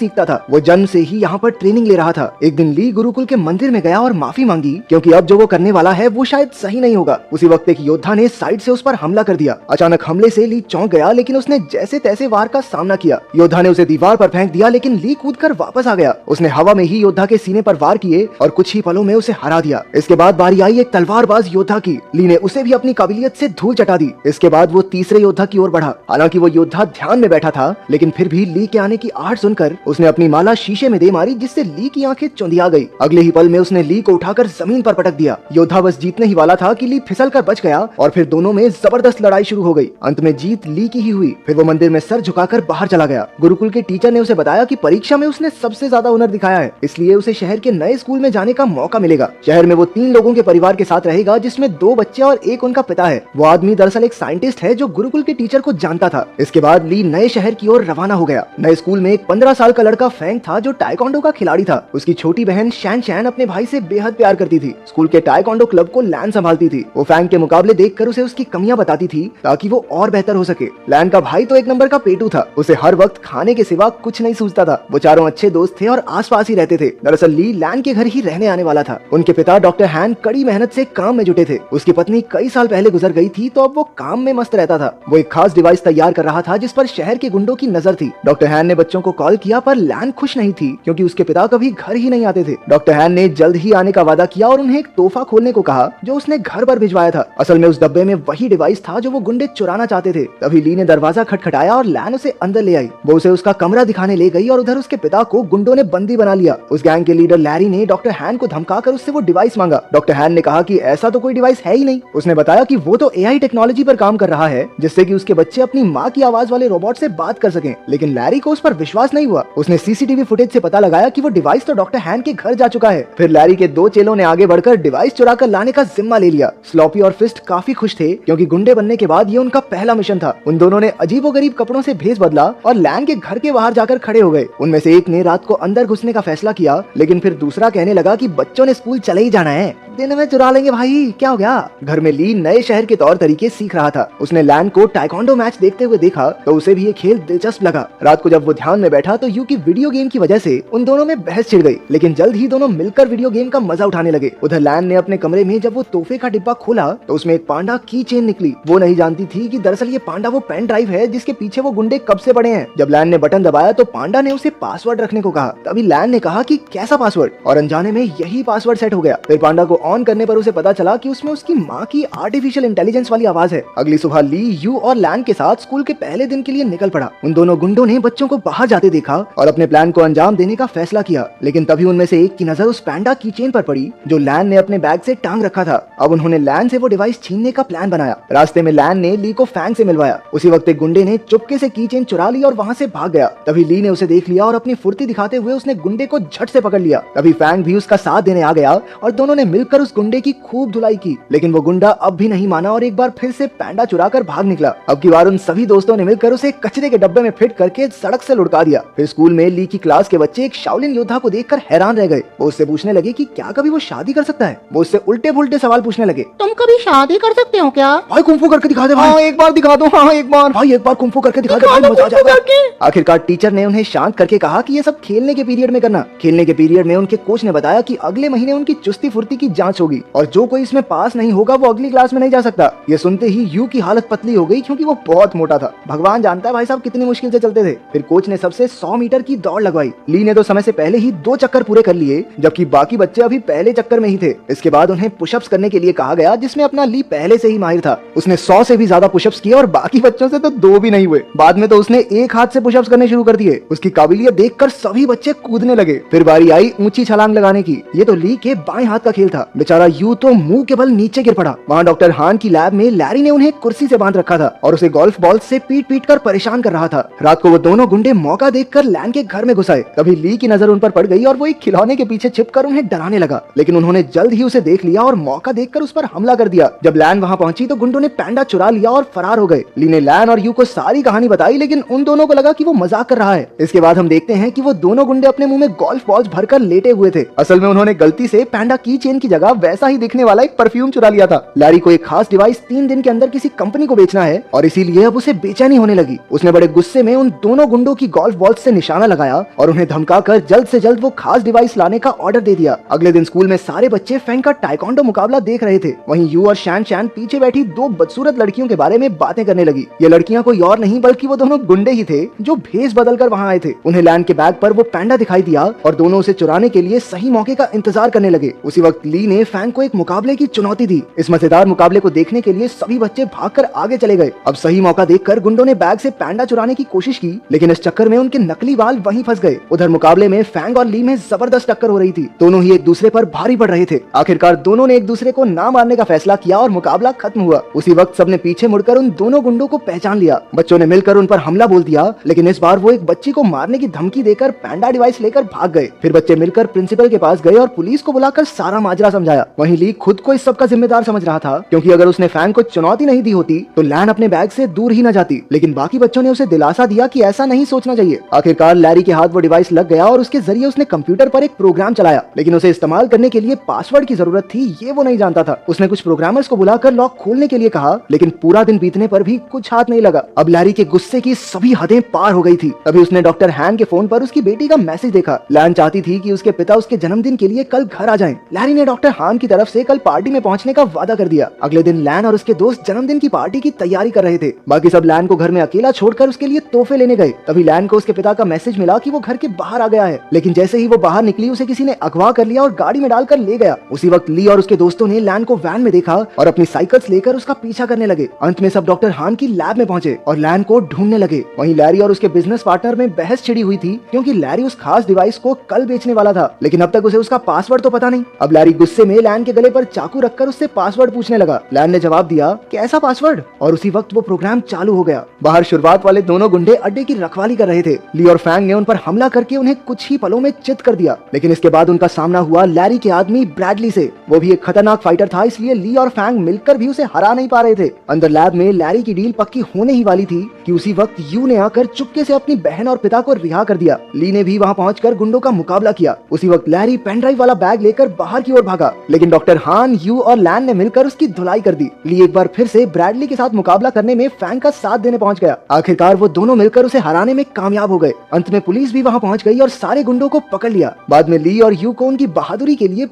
सीखता था। वो जन्म से ही यहाँ पर ट्रेनिंग ले रहा था। एक दिन ली गुरुकुल के मंदिर में गया और माफी मांगी क्योंकि अब जो वो करने वाला है वो शायद सही नहीं होगा। उसी वक्त एक योद्धा ने साइड से उस पर हमला कर दिया। अचानक हमले से ली चौंक गया, लेकिन उसने जैसे तैसे वार का सामना किया। योद्धा ने उसे दीवार पर फेंक दिया, लेकिन ली कूदकर वापस आ गया। उसने हवा में ही योद्धा के सीने पर वार किए और कुछ ही पलों में उसे हरा दिया। इसके बाद बारी आई एक तलवारबाज योद्धा की। ली ने उसे भी अपनी काबिलियत से धूल चटा दी। इसके बाद वो तीसरे योद्धा की ओर बढ़ा। हालांकि वो योद्धा ध्यान में बैठा था, लेकिन फिर भी ली के आने की आहट सुनकर उसने अपनी माला शीशे में दे मारी, जिससे ली की आंखें चौंधिया गई। अगले ही पल में उसने ली को उठाकर जमीन पर पटक दिया। योद्धा बस जीतने ही वाला था कि ली फिसल कर बच गया और फिर दोनों में जबरदस्त लड़ाई शुरू हो गई। अंत में जीत ली की ही हुई। फिर वो मंदिर में सर झुकाकर बाहर चला गया। गुरुकुल के टीचर ने उसे बताया कि परीक्षा में उसने सबसे ज्यादा हुनर दिखाया है, इसलिए उसे शहर के नए स्कूल में जाने का मौका मिलेगा। शहर में वो 3 लोगों के परिवार के साथ रहेगा, जिसमें 2 बच्चे और एक उनका पिता है। वो आदमी दरअसल एक साइंटिस्ट है जो गुरुकुल के टीचर को जानता था। इसके बाद ली नए शहर की ओर रवाना हो गया। नए स्कूल में एक 15 साल का लड़का फैंग था जो टाइकोंडो का खिलाड़ी था। उसकी छोटी बहन शैन शैन अपने भाई से बेहद प्यार करती थी। स्कूल के टाइकोंडो क्लब को लैन संभालती थी। वो फैंग के मुकाबले देखकर उसे उसकी कमियां बताती थी ताकि वो और बेहतर हो सके। लैन का भाई तो एक नंबर का पेटू था। उसे हर वक्त खाने के सिवा कुछ नहीं सूझता था। वो चारों अच्छे दोस्त थे और आसपास ही रहते थे। दरअसल ली लैन के घर ही रहने आने वाला था। उनके पिता डॉक्टर हैन कड़ी मेहनत से काम में जुटे थे। उसकी पत्नी कई साल पहले गुजर गई थी, तो अब वो काम में मस्त रहता था। वो एक खास डिवाइस तैयार कर रहा था जिस पर शहर के गुंडों की नजर थी। डॉक्टर हैन ने बच्चों को कॉल किया, पर लैन खुश नहीं थी क्योंकि उसके पिता कभी घर ही नहीं आते थे। डॉक्टर हैन ने जल्द ही आने का वादा किया और उन्हें एक तोहफा खोलने को कहा जो उसने घर पर भिजवाया था। असल में उस डब्बे में वही डिवाइस था जो वो गुंडे चुराना चाहते थे। तभी ली ने दरवाजा खटखटाया और लैन उसे अंदर ले आई। वो उसे उसका कमरा दिखाने ले गई और उधर उसके पिता को गुंडों ने बंदी बना लिया। उस गैंग के लीडर लैरी ने डॉक्टर हैन को धमकाकर उससे वो डिवाइस मांगा। डॉक्टर हैन ने कहा कि ऐसा तो कोई डिवाइस है ही नहीं। उसने बताया कि वो तो एआई टेक्नोलॉजी पर काम कर रहा है, जिससे कि उसके बच्चे अपनी माँ की आवाज वाले रोबोट से बात कर सकें। लेकिन लैरी को उस पर विश्वास नहीं हुआ। उसने सीसीटीवी फुटेज से पता लगाया कि वो डिवाइस तो डॉक्टर हैन के घर जा चुका है। फिर लैरी के 2 चेलों ने आगे बढ़कर डिवाइस चुरा कर लाने का जिम्मा ले लिया। स्लॉपी और फिस्ट काफी खुश थे क्योंकि गुंडे बनने के बाद ये उनका पहला मिशन था। उन दोनों ने अजीबोगरीब कपड़ों से भेष बदला और लैन के घर के बाहर जाकर खड़े हो गए। उनमें से एक ने रात को अंदर घुसने का फैसला किया, लेकिन फिर दूसरा कहने लगा कि बच्चों ने स्कूल चले ही जाना है, दिन में चुरा लेंगे भाई, क्या हो गया। घर में ली नए शहर के तौर तरीके सीख रहा था। उसने लैन को टाइकोंडो मैच देखते हुए देखा तो उसे भी ये खेल दिलचस्प लगा। रात को जब वो ध्यान में बैठा तो यू की वीडियो गेम की वजह से उन दोनों में बहस छिड़ गई, लेकिन जल्द ही दोनों मिलकर वीडियो गेम का मजा उठाने लगे। उधर लैन ने अपने कमरे में जब वो तोहफे का डिब्बा खोला तो उसमें एक पांडा की चेन निकली। वो नहीं जानती थी कि दरअसल ये पांडा वो पेन ड्राइव है जिसके पीछे वो गुंडे कब से पड़े हैं। जब लैन ने बटन दबाया तो पांडा ने उसे पासवर्ड रखने को कहा। तभी लैन ने कहा कि कैसा पासवर्ड, और अनजाने में यही पासवर्ड सेट हो गया। फिर पांडा को ऑन करने पर उसे पता चला कि उसमें उसकी माँ की आर्टिफिशियल इंटेलिजेंस वाली आवाज है। अगली सुबह ली यू और लैन के साथ स्कूल के पहले दिन के लिए निकल पड़ा। उन दोनों गुंडों ने बच्चों को बाहर जाते देखा और अपने प्लान को अंजाम देने का फैसला किया, लेकिन तभी उनमें से एक की नजर उस पैंडा की चेन पर पड़ी जो लैन ने अपने बैग से टांग रखा था। अब उन्होंने लैन से वो डिवाइस छीनने का प्लान बनाया। रास्ते में लैन ने ली को फैंग से मिलवाया। उसी वक्त एक गुंडे ने चुपके से की चेन चुरा ली और वहाँ से भाग गया। तभी ली ने उसे देख लिया और अपनी फुर्ती दिखाते हुए उसने गुंडे को झट से पकड़ लिया। तभी फैंग भी उसका साथ देने आ गया और दोनों ने मिलकर उस गुंडे की खूब धुलाई की, लेकिन वो गुंडा अब भी नहीं माना और एक बार फिर से पैंडा चुरा कर भाग निकला। अब की बार उन सभी दोस्तों ने मिलकर उसे कचरे के डब्बे में फिट करके सड़क से लुढ़का दिया। फिर स्कूल में ली की क्लास के बच्चे एक शाओलिन योद्धा को देखकर हैरान रह गए। वो उससे पूछने लगे कि क्या कभी वो शादी कर सकता है। वो उससे उल्टे पुल्टे सवाल पूछने लगे। तुम कभी शादी कर सकते हो क्या? भाई कुंफू करके दिखा दे भाई। हाँ एक बार दिखा दो। हाँ एक बार भाई एक बार कुंफू करके दिखा दे भाई, मजा आ जाएगा। आखिरकार टीचर ने उन्हें शांत करके कहा कि ये सब खेलने के पीरियड में करना। खेलने के पीरियड में उनके कोच ने बताया कि अगले महीने उनकी चुस्ती फुर्ती की जांच होगी और जो कोई इसमें पास नहीं होगा वो अगली क्लास में नहीं जा सकता। ये सुनते ही यू की हालत पतली हो गई क्योंकि वो बहुत मोटा था। भगवान जानता है भाई साहब कितनी मुश्किल से चलते थे। फिर कोच ने सबसे 100 मीटर की दौड़ लगवाई। ली ने तो समय से पहले ही 2 चक्कर पूरे कर लिए, जबकि बाकी बच्चे अभी पहले चक्कर में ही थे। इसके बाद उन्हें पुशअप्स करने के लिए कहा गया, जिसमें अपना ली पहले से ही माहिर था। उसने 100 से भी ज्यादा पुशअप्स किए और बाकी बच्चों से तो 2 भी नहीं हुए। बाद में तो उसने एक हाथ से पुशअप्स करने शुरू कर दिए। उसकी काबिलियत देखकर सभी बच्चे कूदने लगे। फिर बारी आई ऊंची छलांग लगाने की। ये तो ली के बाएं हाथ का खेल था। बेचारा यू तो मुंह के बल नीचे गिर पड़ा। वहाँ डॉक्टर हान की लैब में लैरी ने उन्हें कुर्सी से बांध रखा था और उसे गोल्फ बॉल से पीट पीट कर परेशान कर रहा था। रात को वो दोनों गुंडे मौका देखकर लैन के घर में घुस आए। तभी ली की नजर उन पर पड़ गई और वो एक खिलौने के पीछे छिपकर उन्हें डराने लगा, लेकिन उन्होंने जल्द ही उसे देख लिया और मौका देखकर उस पर हमला कर दिया। जब लैन वहाँ पहुंची तो गुंडों ने पैंडा चुरा लिया और फरार हो गए। ली ने लैन और यू को सारी कहानी बताई, लेकिन उन दोनों को लगा कि वो मजाक कर रहा है। इसके बाद हम देखते हैं कि वो दोनों गुंडे अपने मुंह में गोल्फ बॉल्स भरकर लेटे हुए थे। असल में उन्होंने गलती से पैंडा की चेन की जगह वैसा ही दिखने वाला एक परफ्यूम चुरा लिया था। लैरी को एक खास डिवाइस 3 दिन के अंदर किसी कंपनी को बेचना है और इसीलिए अब उसे बेचैनी होने लगी। उसने बड़े गुस्से में उन दोनों गुंडों की गोल्फ बॉल्स से निशाना लगाया और उन्हें धमकाकर जल्द से जल्द वो खास डिवाइस लाने का ऑर्डर दे दिया। अगले दिन स्कूल में सारे बच्चे फैंग का टाइकोंडो मुकाबला देख रहे थे। वहीं यू और शैन शैन पीछे बैठी दो बदसूरत लड़कियों के बारे में बातें करने लगी। ये लड़कियां कोई और नहीं बल्कि वो दोनों गुंडे ही थे जो भेष बदल कर वहाँ आए थे। उन्हें लैन के बैग पर वो पैंडा दिखाई दिया और दोनों उसे चुराने के लिए सही मौके का इंतजार करने लगे। उसी वक्त ली ने फैंग को एक मुकाबले की चुनौती दी। इस मजेदार मुकाबले को देखने के लिए सभी बच्चे भागकर आगे चले गए। अब सही मौका देखकर गुंडों ने बैग से पैंडा चुराने की कोशिश की, लेकिन इस चक्कर में उनके नकली बाल वहीं फंस गए। उधर मुकाबले में फैंग और ली में जबरदस्त टक्कर हो रही थी। दोनों ही एक दूसरे पर भारी पड़ रहे थे। आखिरकार दोनों ने एक दूसरे को ना मारने का फैसला किया और मुकाबला खत्म हुआ। उसी वक्त सबने पीछे मुड़कर उन दोनों गुंडों को पहचान लिया। बच्चों ने मिलकर उन पर हमला बोल दिया, लेकिन इस बार वो एक बच्ची को मारने की धमकी देकर पैंडा डिवाइस लेकर भाग गए। फिर बच्चे मिलकर प्रिंसिपल के पास गए और पुलिस को बुलाकर सारा माजरा समझाया। वहीं ली खुद को इस सब का जिम्मेदार समझ रहा था, क्योंकि अगर उसने फैंग को चुनौती नहीं दी होती तो लैन अपने बैग से दूर ही न जाती। लेकिन बाकी बच्चों ने उसे दिलासा दिया कि ऐसा नहीं सोचना चाहिए। आखिरकार लैरी के हाथ वो डिवाइस लग गया और उसके जरिए उसने कंप्यूटर पर एक प्रोग्राम चलाया, लेकिन उसे इस्तेमाल करने के लिए पासवर्ड की जरूरत थी, ये वो नहीं जानता था। उसने कुछ प्रोग्रामर्स को बुलाकर लॉक खोलने के लिए कहा, लेकिन पूरा दिन बीतने पर भी कुछ हाथ नहीं लगा। अब लैरी के गुस्से की सभी हदें पार हो गई थी। तभी उसने डॉक्टर हैन के फोन पर उसकी बेटी का मैसेज देखा। लैन चाहती थी कि उसके पिता उसके जन्मदिन के लिए कल घर आ जाएं। लैरी ने डॉक्टर हान की तरफ से कल पार्टी में पहुंचने का वादा कर दिया। अगले दिन लैन और उसके दोस्त जन्मदिन की पार्टी की तैयारी कर रहे थे। बाकी सब लैन को घर में अकेला छोड़कर उसके लिए तोहफे लेने गए। तभी लैन को उसके पिता का मैसेज मिला कि वो घर के बाहर आ गया है, लेकिन जैसे ही वो बाहर निकली उसे किसी ने अगवा कर लिया और गाड़ी में डालकर ले गया। उसी वक्त ली और उसके दोस्तों ने लैन को वैन में देखा और अपनी साइकिल्स लेकर उसका पीछा करने लगे। अंत में सब डॉक्टर हान की लैब में पहुंचे और लैन को ढूंढने लगे। वहीं लैरी और उसके बिजनेस पार्टनर में बहस छिड़ी हुई थी, क्योंकि लैरी उस खास डिवाइस को कल बेचने वाला था, लेकिन अब तक उसे उसका पासवर्ड तो पता नहीं। अब लैरी गुस्से में लैन के गले पर चाकू रखकर उससे पासवर्ड पूछने लगा। लैन ने जवाब दिया, कैसा पासवर्ड? और उसी वक्त वो प्रोग्राम चालू हो गया। बाहर शुरुआत वाले दोनों गुंडे अड्डे की रखवाली कर रहे थे। ली और फैंग ने उन पर हमला करके उन्हें कुछ ही पलों में चित कर दिया, लेकिन इसके बाद उनका सामना हुआ लैरी के आदमी ब्रैडली से। वो भी एक खतरनाक फाइटर था, इसलिए ली और फैंग मिलकर भी उसे हरा नहीं पा रहे थे। अंदर लैब में लैरी की डील पक्की होने ही वाली थी कि उसी वक्त यू ने आकर चुपके से अपनी बहन और पिता को रिहा कर दिया। ली ने भी वहां पहुंचकर गुंडों का मुकाबला किया। उसी वक्त लैरी पेन ड्राइव वाला बैग लेकर बाहर की ओर भागा, लेकिन डॉक्टर हान, यू और लैन ने मिलकर उसकी धुलाई कर दी। ली एक बार फिर से ब्रैडली के साथ मुकाबला करने में फैंग का साथ देने पहुंच गया। आखिरकार वो दोनों मिलकर उसे हराने में कामयाब हो गए। अंत में पुलिस भी वहां पहुंच गई और सारे गुंडों को पकड़ लिया। बाद में ली और यू को उनकी बहादुरी के लिए